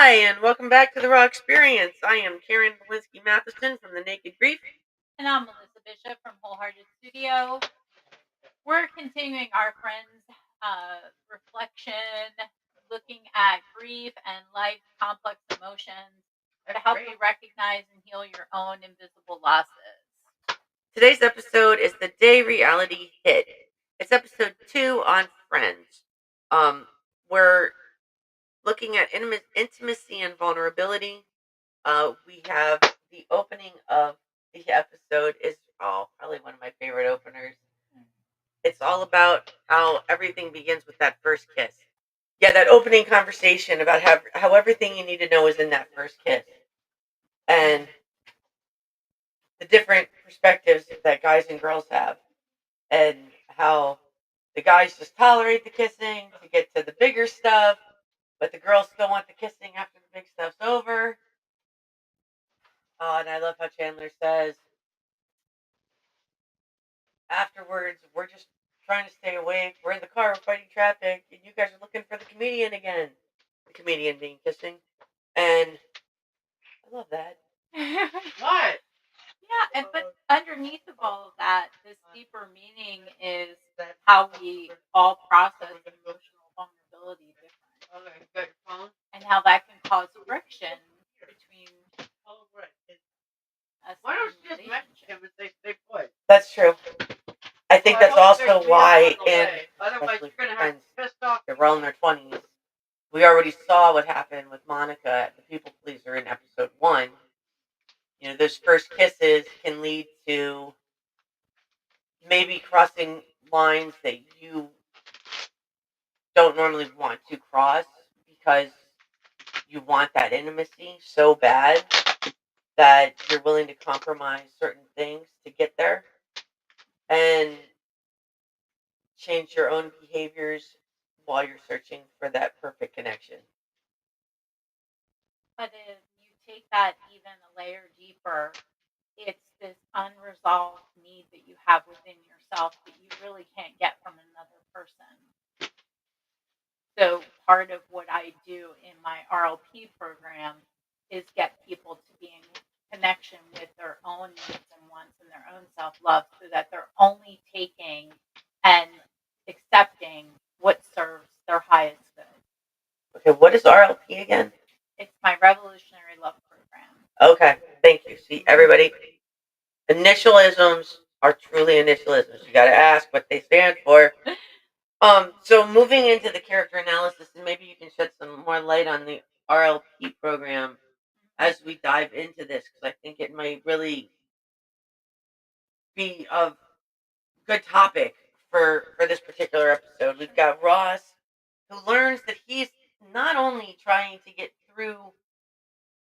Hi, and welcome back to the Raw Experience. I am Karen Polinsky Matheson from The Naked Grief. And I'm Melissa Bishop from Wholehearted Studio. We're continuing our friends' reflection, looking at grief and life's complex emotions to help you recognize and heal your own invisible losses. Today's episode is The Day Reality Hit. It's episode 2 on Friends. We're looking at intimacy and vulnerability. We have the opening of the episode is probably one of my favorite openers. It's all about how everything begins with that first kiss. Yeah, that opening conversation about how everything you need to know is in that first kiss. And the different perspectives that guys and girls have. And how the guys just tolerate the kissing to get to the bigger stuff, but the girls still want the kissing after the big stuff's over. And I love how Chandler says, afterwards, we're just trying to stay awake. We're in the car, we're fighting traffic, and you guys are looking for the comedian again. The comedian being kissing. And I love that. What? Yeah, but underneath of all of that, this deeper meaning is how we all process emotional vulnerability differently. Okay, got your phone? And how that can cause friction between us. Why don't you just message him and say stay put? That's true. I think that's also why, otherwise you're gonna have pissed off. They're well in their 20s. We already saw what happened with Monica, the people pleaser, in episode 1. You know, those first kisses can lead to maybe crossing lines that you don't normally want to cross because you want that intimacy so bad that you're willing to compromise certain things to get there and change your own behaviors while you're searching for that perfect connection. But if you take that even a layer deeper, it's this unresolved need that you have within yourself that you really can't get from another person. So part of what I do in my RLP program is get people to be in connection with their own needs and wants and their own self-love so that they're only taking and accepting what serves their highest good. Okay, what is RLP again? It's my revolutionary love program. Okay, thank you. See, everybody, initialisms are truly initialisms. You got to ask what they stand for. So moving into the character analysis, and maybe you can shed some more light on the RLP program as we dive into this, because I think it might really be a good topic for this particular episode. We've got Ross, who learns that he's not only trying to get through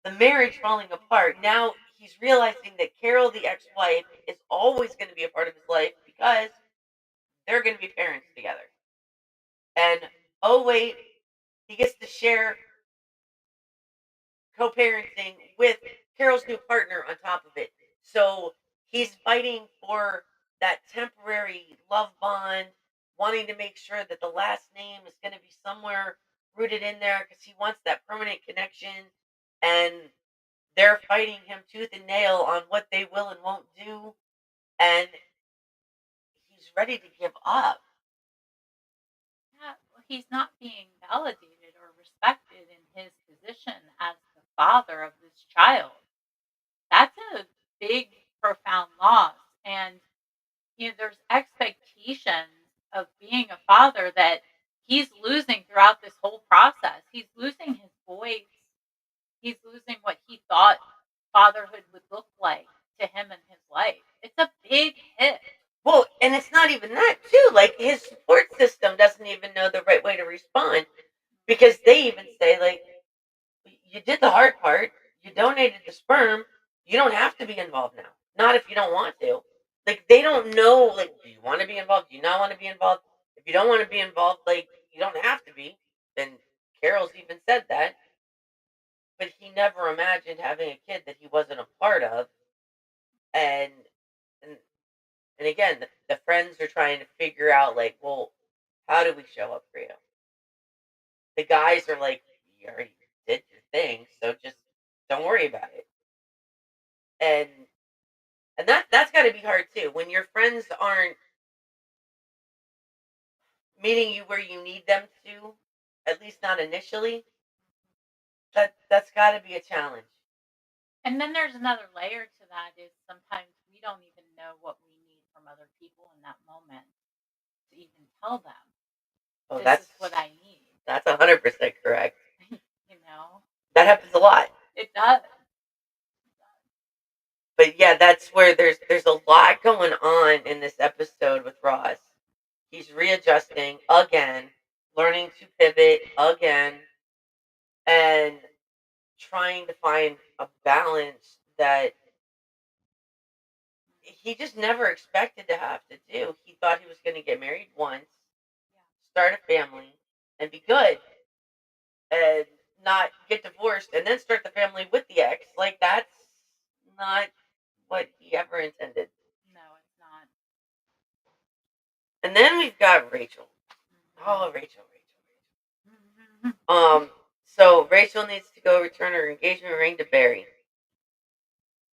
the marriage falling apart, now he's realizing that Carol, the ex-wife, is always going to be a part of his life because they're going to be parents together. And oh wait, he gets to share co-parenting with Carol's new partner on top of it. So he's fighting for that temporary love bond, wanting to make sure that the last name is going to be somewhere rooted in there because he wants that permanent connection. And they're fighting him tooth and nail on what they will and won't do. And he's ready to give up. Yeah, well, he's not being validated or respected in his position as the father of this child. That's a big, profound loss. And, there's expectations of being a father that he's losing throughout this whole process. He's losing his voice. He's losing what he thought fatherhood would look like to him in his life. It's a big hit. Well, and it's not even that, too. Like, his support system doesn't even know the right way to respond because they even say, like, you did the hard part. You donated the sperm. You don't have to be involved now. Not if you don't want to. Like, they don't know, like, do you want to be involved? Do you not want to be involved? If you don't want to be involved, like, you don't have to be. And Carol's even said that. But he never imagined having a kid that he wasn't a part of. And and and again, the friends are trying to figure out, like, well, how do we show up for you? The guys are like, you already did your thing, so just don't worry about it. And that's got to be hard too when your friends aren't meeting you where you need them to, at least not initially. That's got to be a challenge. And then there's another layer to that is sometimes we don't even know what we need from other people in that moment to even tell them, Oh, this is what I need, that's 100% correct. you know? That happens a lot. It does. But yeah, that's where there's a lot going on in this episode with Ross. He's readjusting again, learning to pivot again, and trying to find a balance that he just never expected to have to do. He thought he was going to get married once, start a family, and be good, and not get divorced, and then start the family with the ex. Like, that's not what he ever intended. No, it's not. And then we've got Rachel. Oh, Rachel, Rachel, Mhm. Rachel. So Rachel needs to go return her engagement ring to Barry.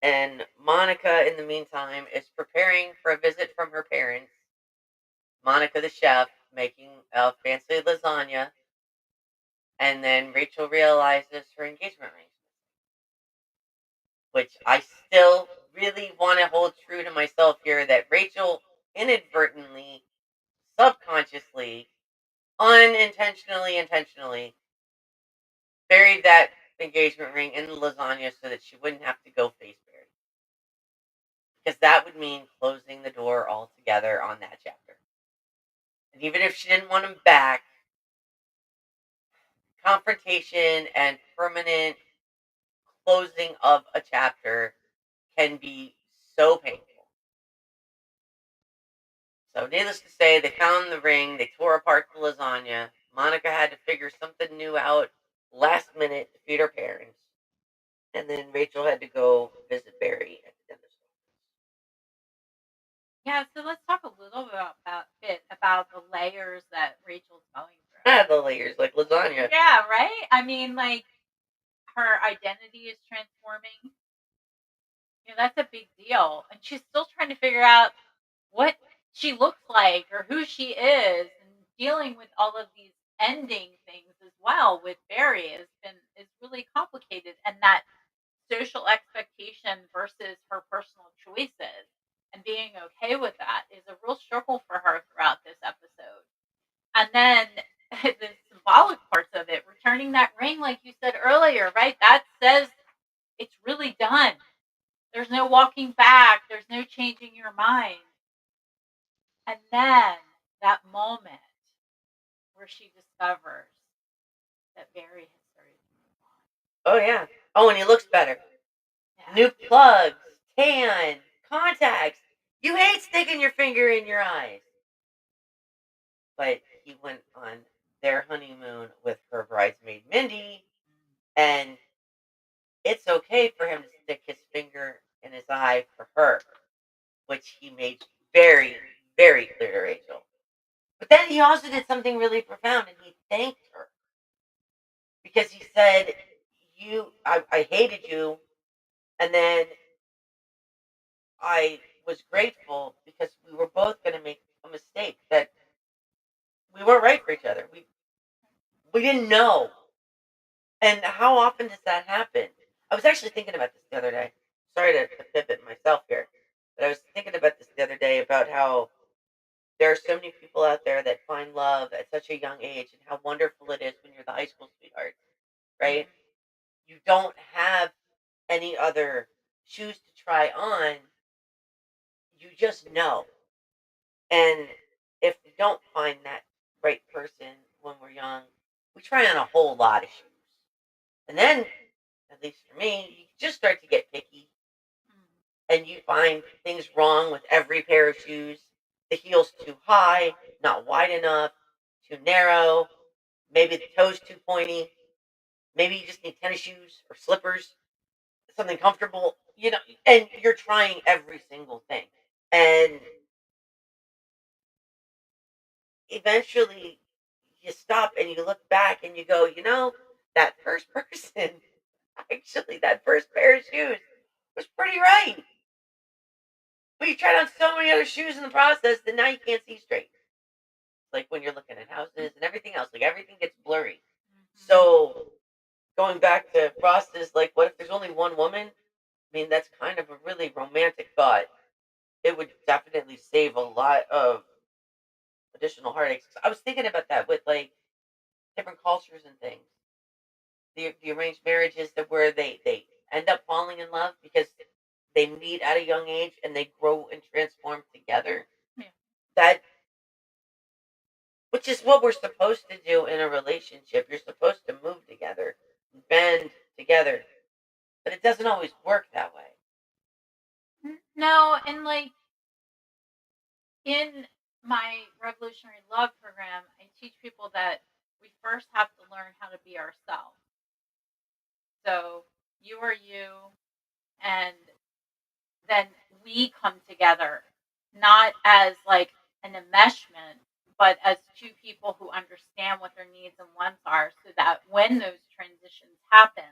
And Monica, in the meantime, is preparing for a visit from her parents. Monica, the chef, making a fancy lasagna. And then Rachel realizes her engagement ring, which I still really want to hold true to myself here that Rachel inadvertently, subconsciously, unintentionally, intentionally buried that engagement ring in the lasagna so that she wouldn't have to go face Barry. Because that would mean closing the door altogether on that chapter. And even if she didn't want him back, confrontation and permanent closing of a chapter can be so painful. So, needless to say, they found the ring, they tore apart the lasagna. Monica had to figure something new out last minute to feed her parents. And then Rachel had to go visit Barry at the dentist. Yeah, so let's talk a little bit about the layers that Rachel's going Ah, through. the layers like lasagna. Yeah, right? I mean, like, her identity is transforming. That's a big deal. And she's still trying to figure out what she looks like or who she is and dealing with all of these ending things as well with Barry is really complicated, and that social expectation versus her personal choices and being okay with that is a real struggle for her throughout this episode. And then the symbolic parts of it, returning that ring, like you said earlier, right? That says it's really done. There's no walking back, there's no changing your mind. And then that moment where she discovers that Barry has started to move on. Oh, yeah. Oh, and he looks better. Yeah. New plugs, tan, contacts. You hate sticking your finger in your eyes. But he went on their honeymoon with her bridesmaid Mindy, and it's okay for him to stick his finger in his eye for her, which he made very, very clear to Rachel. But then he also did something really profound, and he thanked her because he said, I hated you, and then I was grateful because we were both going to make a mistake that we weren't right for each other. We didn't know. And how often does that happen? I was actually thinking about this the other day. Sorry to pivot myself here, but I was thinking about this the other day about how there are so many people out there that find love at such a young age and how wonderful it is when you're the high school sweetheart, right? Mhm. You don't have any other shoes to try on. You just know. And if we don't find that right person when we're young, we try on a whole lot of shoes. And then, at least for me, you just start to get picky Mhm. and you find things wrong with every pair of shoes. The heel's too high, not wide enough, too narrow, maybe the toe's too pointy, maybe you just need tennis shoes or slippers, something comfortable, and you're trying every single thing. And eventually you stop and you look back and you go, that first person, actually, that first pair of shoes was pretty right. But you tried on so many other shoes in the process that now you can't see straight. Like when you're looking at houses and everything else, like everything gets blurry. Mhm. So going back to Frost's, like, what if there's only one woman? I mean, that's kind of a really romantic thought. It would definitely save a lot of additional heartaches. I was thinking about that with like different cultures and things. The arranged marriages that where they end up falling in love because they meet at a young age and they grow and transform together. Yeah. That which is what we're supposed to do in a relationship. You're supposed to move together, bend together, but it doesn't always work that way. No, and like in my revolutionary love program, I teach people that we first have to learn how to be ourselves. So you are you, and then we come together, not as like an enmeshment, but as two people who understand what their needs and wants are, so that when those transitions happen,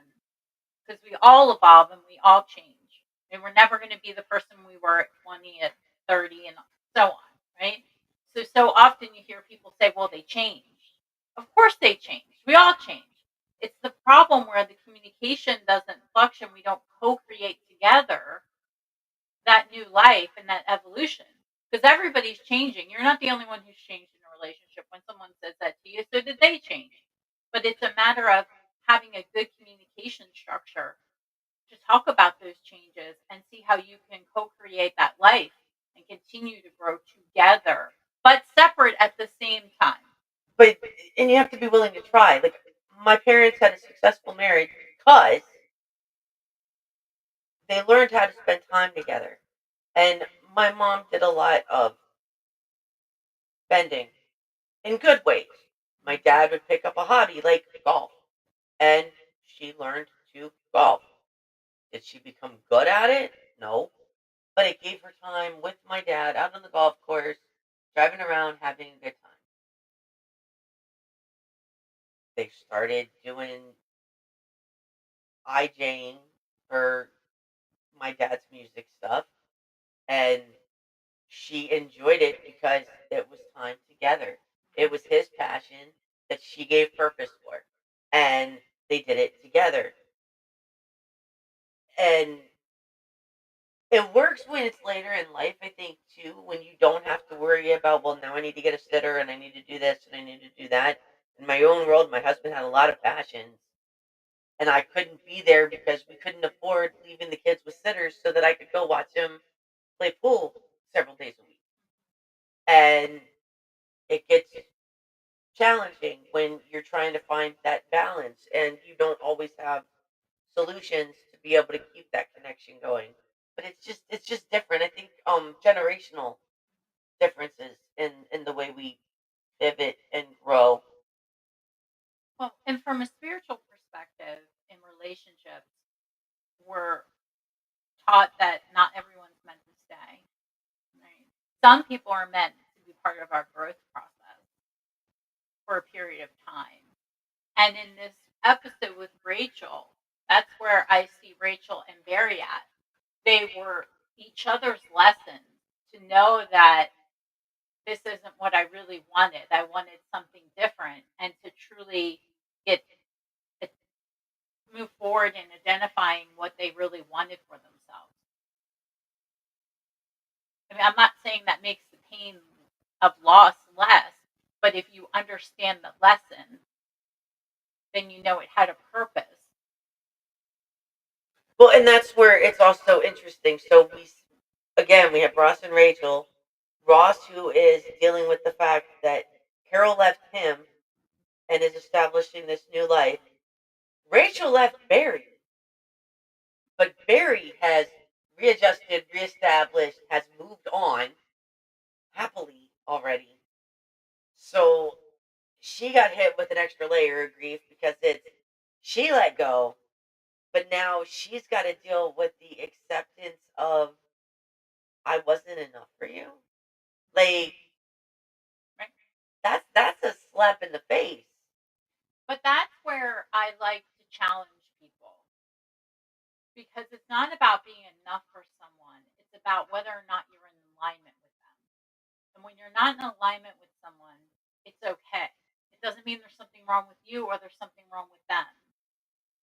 because we all evolve and we all change. And we're never going to be the person we were at 20, at 30, and so on, right? So often you hear people say, well, they changed. Of course they changed. We all change. It's the problem where the communication doesn't function. We don't co create together that new life and that evolution because everybody's changing. You're not the only one who's changed in a relationship. When someone says that to you, so did they change? But it's a matter of having a good communication structure to talk about those changes and see how you can co-create that life and continue to grow together, but separate at the same time. But and you have to be willing to try. Like my parents had a successful marriage because they learned how to spend time together. And my mom did a lot of bending in good ways. My Mhm. dad would pick up a hobby like golf, and she learned to golf. Did she become good at it? No. But it gave her time with my dad out on the golf course, driving around, having a good time. They started doing IJing for my dad's music stuff, and she enjoyed it because it was time together. It was his passion that she gave purpose for, and they did it together. And it works when it's later in life, I think, too, when you don't have to worry about, well, now I need to get a sitter and I need to do this and I need to do that. In my own world, my husband had a lot of passions, and I couldn't be there because we couldn't afford leaving the kids with sitters so that I could go watch him play pool several days a week. And it gets challenging when you're trying to find that balance and you don't always have solutions to be able to keep that connection going. But it's just different. I think generational differences in the way we pivot and grow. Well, and from a spiritual perspective in relationships, we're taught that not everyone's meant to stay. Right? Some people are meant to be part of our growth process for a period of time. And in this episode with Rachel, that's where I see Rachel and Barry at. They were each other's lessons to know that this isn't what I really wanted. I wanted something different, and to truly get move forward in identifying what they really wanted for themselves. I mean, I'm not saying that makes the pain of loss less, but if you understand the lesson, then you know it had a purpose. Well, and that's where it's also interesting. So again, we have Ross and Rachel. Ross, who is dealing with the fact that Carol left him and is establishing this new life. Rachel left Barry, but Barry has readjusted, reestablished, has moved on happily already. So she got hit with an extra layer of grief because it's she let go, but now she's got to deal with the acceptance of I wasn't enough for you. Like Right? that's a slap in the face. But that's where I I like to challenge people because it's not about being enough for someone. It's about whether or not you're in alignment with them. And when you're not in alignment with someone, it's okay. It doesn't mean there's something wrong with you or there's something wrong with them.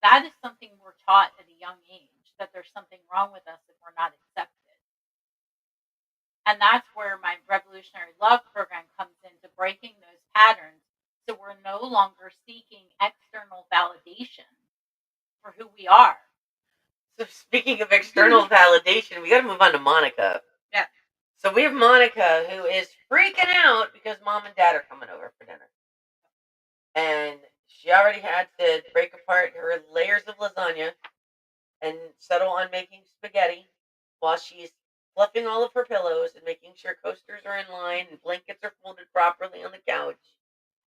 That is something we're taught at a young age, that there's something wrong with us if we're not accepted. And that's where my revolutionary love program comes into breaking those patterns. So we're no longer seeking external validation for who we are. So speaking of external validation, we got to move on to Monica. Yeah. So we have Monica who is freaking out because mom and dad are coming over for dinner. And she already had to break apart her layers of lasagna and settle on making spaghetti while she's fluffing all of her pillows and making sure coasters are in line and blankets are folded properly on the couch.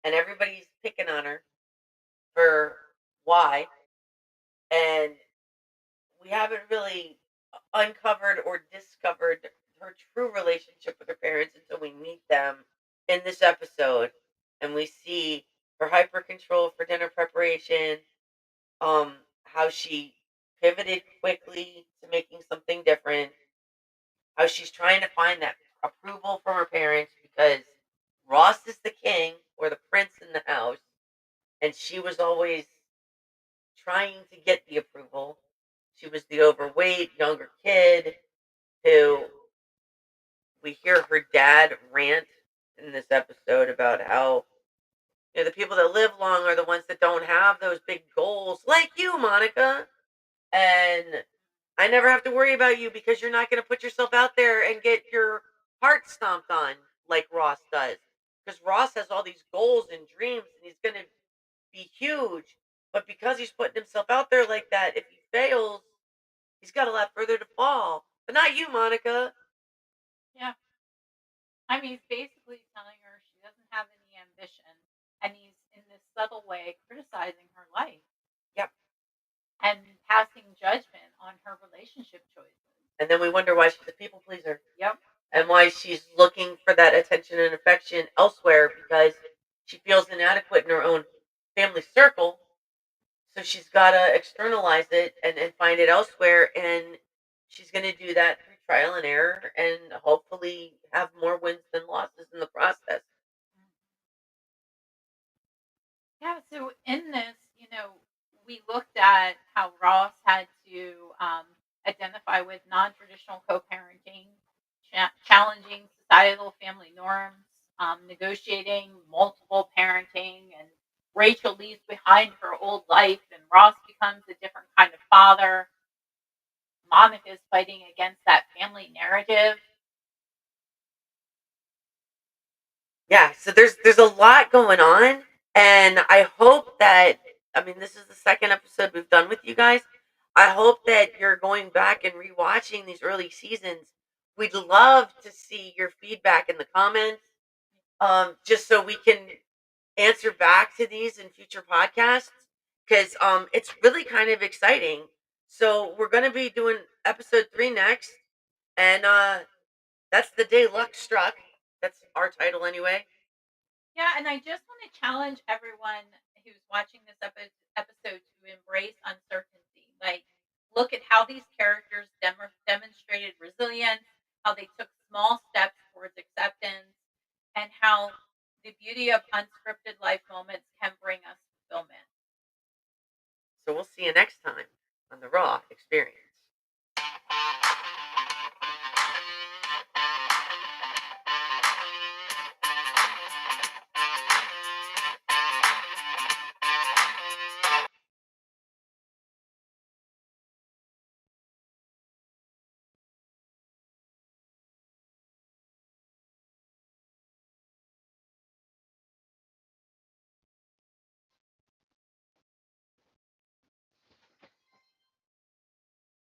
And everybody's picking on her for why. And we haven't really uncovered or discovered her true relationship with her parents until we meet them in this episode. And we see her hyper control for dinner preparation, how she pivoted quickly to making something different, how she's trying to find that approval from her parents because Ross is the king or the prince in the house, and she was always trying to get the approval. She was the overweight younger kid who we hear her dad rant in this episode about how the people that live long are the ones that don't have those big goals, like you, Monica. And I never have to worry about you because you're not going to put yourself out there and get your heart stomped on like Ross does. Because Ross has all these goals and dreams and he's going to be huge. But because he's putting himself out there like that, if he fails, he's got a lot further to fall. But not you, Monica. Yeah. I mean, he's basically telling her she doesn't have any ambition, and he's in this subtle way criticizing her life Yep. and passing judgment on her relationship choices. And then we wonder why she's a people pleaser. Yep. And why she's looking for that attention and affection elsewhere because she feels inadequate in her own family circle. So she's got to externalize it and find it elsewhere. And she's going to do that through trial and error and hopefully have more wins than losses in the process. Yeah, so in this, we looked at how Ross had to identify with non traditional co parenting, challenging societal family norms, negotiating multiple parenting, and Rachel leaves behind her old life, and Ross becomes a different kind of father. Monica is fighting against that family narrative. Yeah, so there's a lot going on, and I hope that this is the second episode we've done with you guys. I hope that you're going back and rewatching these early seasons. We'd love to see your feedback in the comments, just so we can answer back to these in future podcasts because it's really kind of exciting. So we're going to be doing episode 3 next, and that's the day luck struck. That's our title anyway. Yeah, and I just want to challenge everyone who's watching this episode to embrace uncertainty. Like, look at how these characters demonstrated resilience, how they took small steps towards acceptance, and how the beauty of unscripted life moments can bring us fulfillment. So we'll see you next time on the Raw Experience.